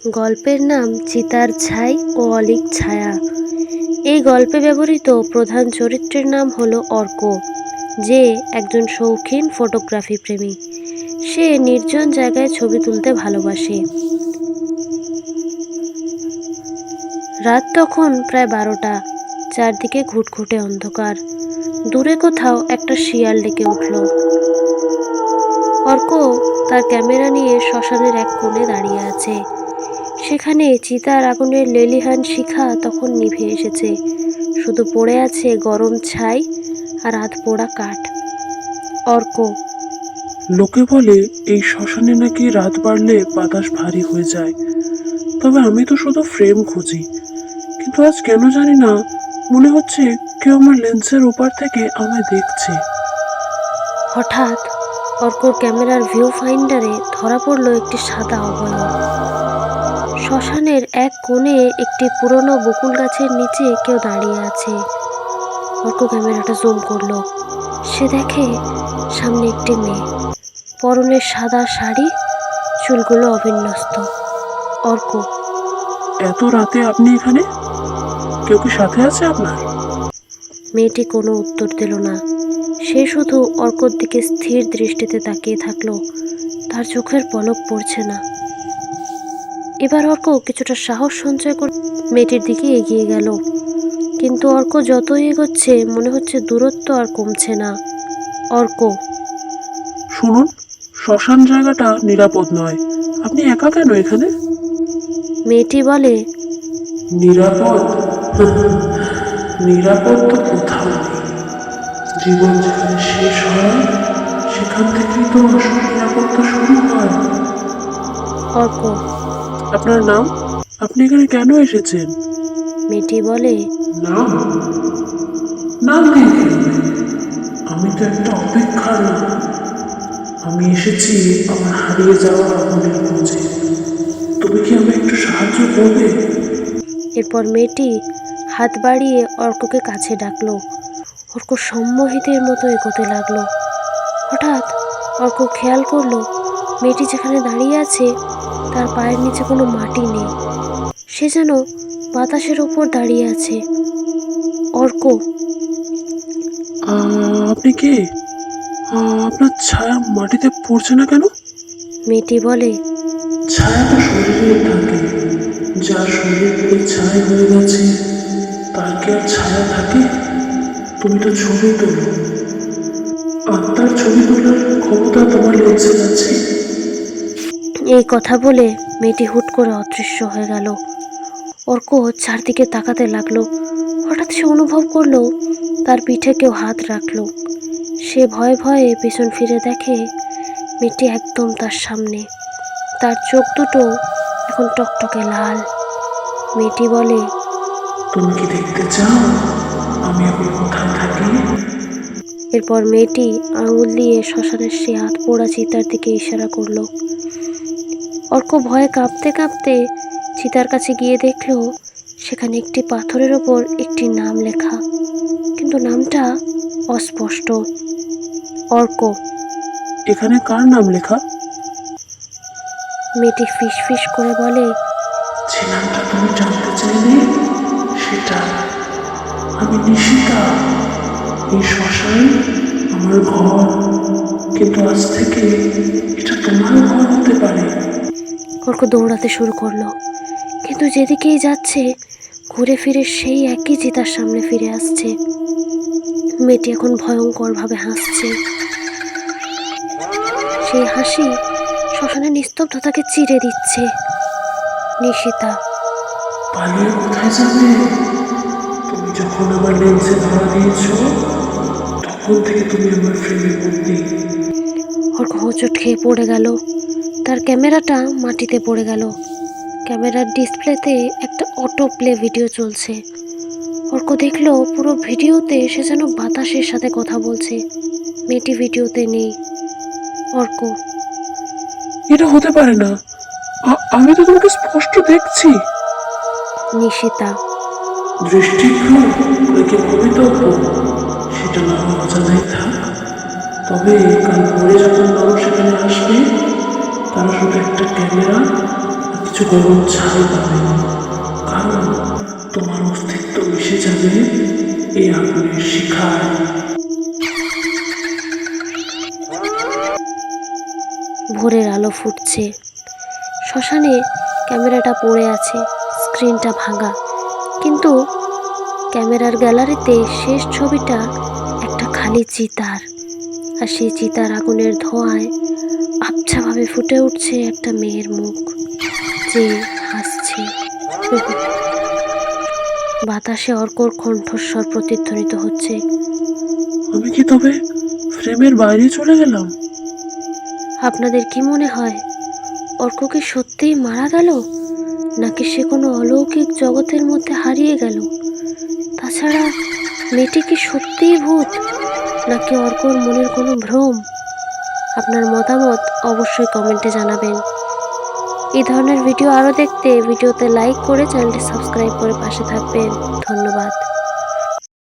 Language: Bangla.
গল্পের নাম চিতার ছাই ও অলীক ছায়া। এই গল্পে ব্যবহৃত প্রধান চরিত্রের নাম হলো অর্ক, যে একজন শৌখিন ফটোগ্রাফি প্রেমী। সে নির্জন জায়গায় ছবি তুলতে ভালোবাসে। রাত তখন প্রায় 12টা। চারদিকে ঘুটঘুটে অন্ধকার। দূরে কোথাও একটা শিয়াল ডেকে উঠল। অর্ক তার ক্যামেরা নিয়ে শ্মশানের এক কোণে দাঁড়িয়ে আছে। সেখানে চিতার আগুনের লেলিহান শিখা তখন নিভে এসেছে। শুধু পড়ে আছে গরম ছাই আর আধ পোড়া কাঠ। অর্ক: লোকে বলে এই শ্মশানে নাকি রাত বাড়লে বাতাস ভারী হয়ে যায়, তবে আমি তো শুধু ফ্রেম খুঁজি। কিন্তু আজ কেন জানি না মনে হচ্ছে কেউ আমার লেন্সের ওপার থেকে আমায় দেখছে। হঠাৎ অর্কর ক্যামেরার ভিউ ফাইন্ডারে ধরা পড়ল একটি সাদা অবয়ব। শ্মশানের এক কোণে একটি পুরনো বকুল গাছের নিচে কেউ দাঁড়িয়ে আছে। অর্ক ক্যামেরাটা জুম করলো। সে দেখে সামনে একটি মেয়ে, পরনে সাদা শাড়ি, চুলগুলো অবিন্যস্ত। অর্ক: এত রাতে আপনি এখানে? কেউ কি সাথে আছে আপনার? মেয়েটি কোনো উত্তর দিল না। সে শুধু অর্কর দিকে স্থির দৃষ্টিতে তাকিয়ে থাকলো। তার চোখের পলক পড়ছে না। এবার অর্ক কিছুটা সাহস সঞ্চয় করে মেয়েটির দিকে এগিয়ে গেল। কিন্তু অর্ক যতই এগোচ্ছে মনে হচ্ছে দূরত্ব আর কমছে না। অর্ক: শুনুন, শ্মশান জায়গাটা নিরাপদ নয়। আপনি একা কেন এখানে? মেয়েটি বলে, নিরাপদ? নিরাপদ তো কোথাও নেই। জীবন যেখানে শেষ হয় সেখান থেকেই তো আসল নিরাপত্তা শুরু হয়। অর্ক: আপনার নাম? আপনি এখানে কেন এসেছেন? মেয়েটি বলে, নাম? নাম দিয়ে কি হবে? আমি তো একটা অপেক্ষার নাম। আমি এসেছি আমার হারিয়ে যাওয়া আগুনের খোঁজে। তুমি কি আমায় একটু সাহায্য করবে? এরপর মেয়েটি হাত বাড়িয়ে অর্ককে কাছে ডাকলো। অর্ক সম্মোহিতের মতো এগোতে লাগলো। হঠাৎ অর্ক খেয়াল করলো মেয়েটি যেখানে দাঁড়িয়ে আছে তার পায়ের নিচে কোনো মাটি নেই। সে যেন বাতাসের ওপর দাঁড়িয়ে আছে। অর্ক: আপনি কে? আপনার ছায়া মাটিতে পড়ছে না কেন? মেয়েটি বলে, ছায়া তো শরীরে থাকে। যার শরীর পুরো ছাই হয়ে গেছে তার কি আর ছায়া থাকে? তুমি তো ছবি তোলো, আত্মার ছবি তোলার ক্ষমতা তোমার লেন্সে আছে। এই কথা বলে মেয়েটি হুট করে অদৃশ্য হয়ে গেল। অর্ক চারদিকে তাকাতে লাগলো। হঠাৎ সে অনুভব করলো তার পিঠে কেউ হাত রাখলো। সে ভয়ে ভয়ে পেছন ফিরে দেখে মেয়েটি একদম তার সামনে। তার চোখ দুটো এখন টকটকে লাল। মেয়েটি বলে, তুমি কি দেখতে চাও আমি এখন কোথায় থাকি? এরপর মেয়েটি আঙুল দিয়ে শ্মশানের সে হাত পোড়া চিতার দিকে ইশারা করলো। অর্ক ভয়ে কাঁপতে কাঁপতে চিতার কাছে গিয়ে দেখলো সেখানে একটি পাথরের ওপর একটি নাম লেখা, কিন্তু নামটা অস্পষ্ট। অর্ক: এখানে কার নাম লেখা? মেয়েটি ফিস ফিস করে বলে, যে নামটা তুমি জানতে চাইলে সেটা। আমি নিশিতা। এই শ্মশান আমার ঘর, কিন্তু আজ থেকে এটা তোমারও ঘর হতে পারে। অর্ক দৌড়াতে শুরু করলো, কিন্তু যেদিকেই যাচ্ছে ঘুরে ফিরে সেই একই চিতার সামনে ফিরে আসছে। মেয়েটি এখন ভয়ঙ্করভাবে হাসছে। সেই হাসি শ্মশানের নিস্তব্ধতাকে চিরে দিচ্ছে। নিশিতা: পালিয়ে কোথায় যাবে? তুমি যখন আমার লেন্সে ধরা দিয়েছ তখন থেকে তুমি আমার ফ্রেমে বন্দি। অর্ক হোঁচট খেয়ে পড়ে গেল। তার ক্যামেরাটা মাটিতে পড়ে গেল। ক্যামেরার ডিসপ্লেতে একটা অটো প্লে ভিডিও চলছে। অর্ক দেখলো পুরো ভিডিওতে সে যেন বাতাসের সাথে কথা বলছে। মেয়েটি ভিডিওতে নেই। অর্ক: এটা হতে পারে না। আমি তো তোমাকে স্পষ্ট দেখছি। নিশিতা: দৃষ্টিভ্রম নাকি ভবিতব্য সেটা না হয় অজানাই থাক, তবে কাল ভোরে যখন মানুষ সেখানে আসবে তারা শুধু একটা ক্যামেরা আর কিছু গরম ছাই পাবে, কারণ তোমার অস্তিত্ব মিশে যাবে এই আগুনের শিখায়। ভোরের আলো ফুটছে। শ্মশানে ক্যামেরাটা পড়ে আছে, স্ক্রিনটা ভাঙা, কিন্তু ক্যামেরার গ্যালারিতে শেষ ছবিটা একটা খালি চিতার, আর সেই চিতার আগুনের ধোঁয়ায় আবছাভাবে ফুটে উঠছে একটা মেয়ের মুখ, যে হাসছে। বাতাসে অর্কর কণ্ঠস্বর প্রতিধ্বনিত হচ্ছে। আমি কি তবে ফ্রেমের বাইরে চলে গেলাম? আপনাদের কি মনে হয়, অর্ক কি সত্যিই মারা গেল, নাকি সে কোনো অলৌকিক জগতের মধ্যে হারিয়ে গেল? তাছাড়া মেয়েটি কি সত্যিই ভূত, নাকি অর্কর মনের কোনো ভ্রম? আপনার মতামত অবশ্যই কমেন্টে জানাবেন। এই ধরনের ভিডিও আরও দেখতে ভিডিওতে লাইক করে চ্যানেলটি সাবস্ক্রাইব করে পাশে থাকবেন। ধন্যবাদ।